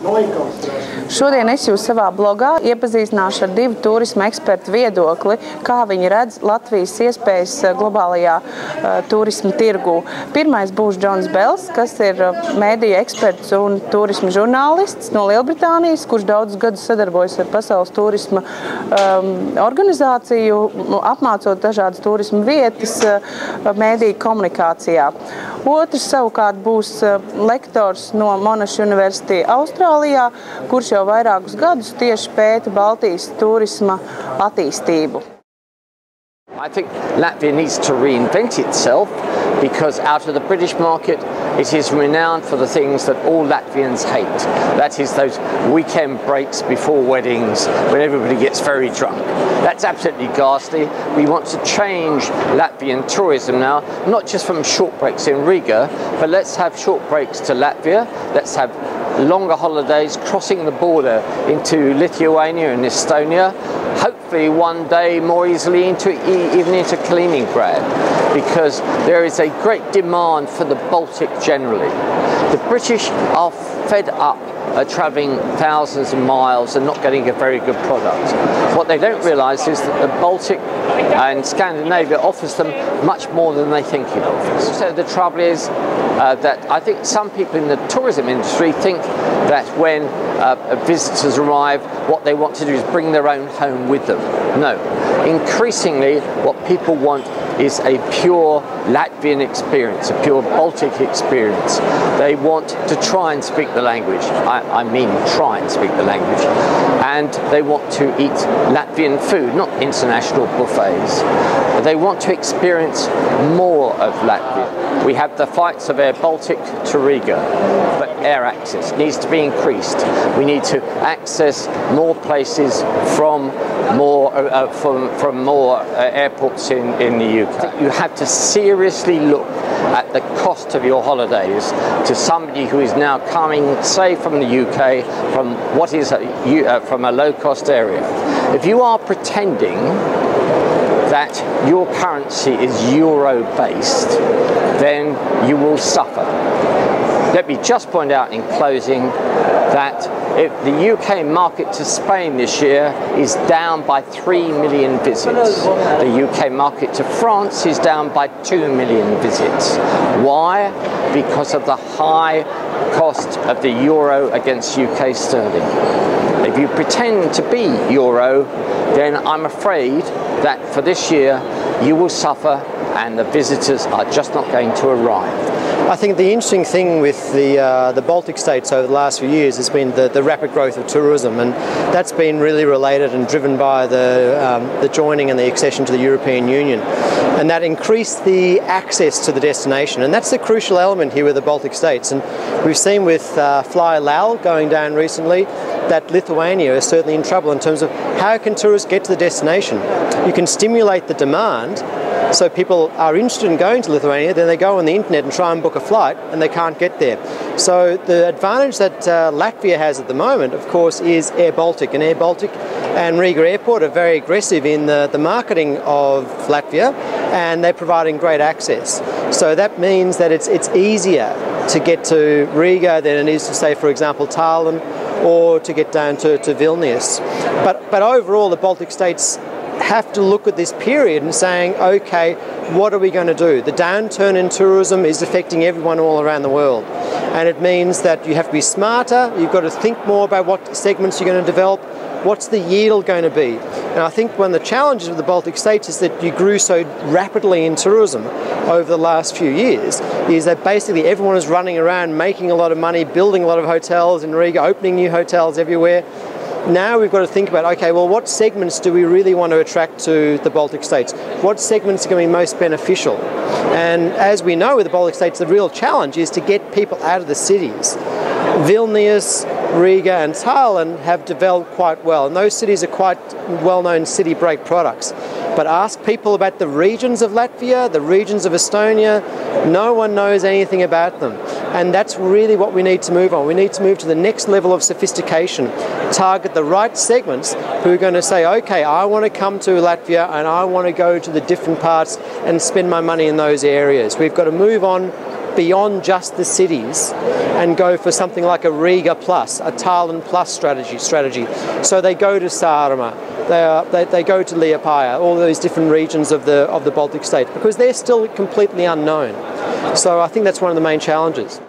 Šodien es jūs savā blogā iepazīstināšu ar divu turisma ekspertu viedokli, kā viņi redz Latvijas iespējas globālajā turisma tirgū. Pirmais būs Džons Bels, kas ir mēdīja eksperts un turisma žurnālists no Lielbritānijas, kurš daudzus gadus sadarbojas ar Pasaules turisma organizāciju, apmācot dažādas turisma vietas mēdīju komunikācijā. Otrs savukārt būs lektors no Monash University Austrālijā, kurš jau vairākus gadus tieši pēta Baltijas turisma attīstību. I think Latvia needs to reinvent itself because out of the British market it is renowned for the things that all Latvians hate. That is those weekend breaks before weddings when everybody gets very drunk. That's absolutely ghastly. We want to change Latvian tourism now, not just from short breaks in Riga, but let's have short breaks to Latvia. Let's have longer holidays crossing the border into Lithuania and Estonia. Hopefully one day more easily even into Kaliningrad, because there is a great demand for the Baltic generally. The British are fed up travelling thousands of miles and not getting a very good product. What they don't realise is that the Baltic and Scandinavia offers them much more than they think it offers. So the trouble is that I think some people in the tourism industry think that when visitors arrive, what they want to do is bring their own home with them. No. Increasingly, what people want is a pure Latvian experience, a pure Baltic experience. They want to try and speak the language. I mean try and speak the language. And they want to eat Latvian food, not international buffets. They want to experience more of Latvia. We have the flights of Air Baltic to Riga, but air access needs to be increased. We need to access more places from more airports in the UK. You have to seriously look at the cost of your holidays to somebody who is now coming, say, from the UK, from what is from a low-cost area. If you are pretending that your currency is euro-based, then you will suffer. Let me just point out in closing that if the UK market to Spain this year is down by 3 million visits. The UK market to France is down by 2 million visits. Why? Because of the high cost of the euro against UK sterling. If you pretend to be euro, then I'm afraid that for this year you will suffer and the visitors are just not going to arrive. I think the interesting thing with the Baltic states over the last few years has been the rapid growth of tourism, and that's been really related and driven by the joining and the accession to the European Union. And that increased the access to the destination, and that's the crucial element here with the Baltic states. And we've seen with Fly Lal going down recently that Lithuania is certainly in trouble in terms of how can tourists get to the destination. You can stimulate the demand, so people are interested in going to Lithuania, then they go on the internet and try and book a flight and they can't get there. So the advantage that Latvia has at the moment, of course, is Air Baltic. And Air Baltic and Riga Airport are very aggressive in the marketing of Latvia, and they're providing great access. So that means that it's easier to get to Riga than it is to, say, for example, Tallinn, or to get down to Vilnius. But overall, the Baltic states have to look at this period and saying, okay, what are we going to do? The downturn in tourism is affecting everyone all around the world. And it means that you have to be smarter, you've got to think more about what segments you're going to develop, what's the yield going to be? And I think one of the challenges of the Baltic states is that you grew so rapidly in tourism over the last few years, is that basically everyone is running around making a lot of money, building a lot of hotels in Riga, opening new hotels everywhere. Now we've got to think about, okay, well, what segments do we really want to attract to the Baltic states? What segments are going to be most beneficial? And as we know with the Baltic states, the real challenge is to get people out of the cities. Vilnius, Riga and Tallinn have developed quite well, and those cities are quite well-known city break products. But ask people about the regions of Latvia, the regions of Estonia, no one knows anything about them. And that's really what we need to move on. We need to move to the next level of sophistication, target the right segments who are going to say, okay, I want to come to Latvia and I want to go to the different parts and spend my money in those areas. We've got to move on beyond just the cities and go for something like a Riga Plus, a Tallinn Plus strategy. So they go to Saaremaa, they go to Liepāja, all those different regions of the Baltic states, because they're still completely unknown. So I think that's one of the main challenges.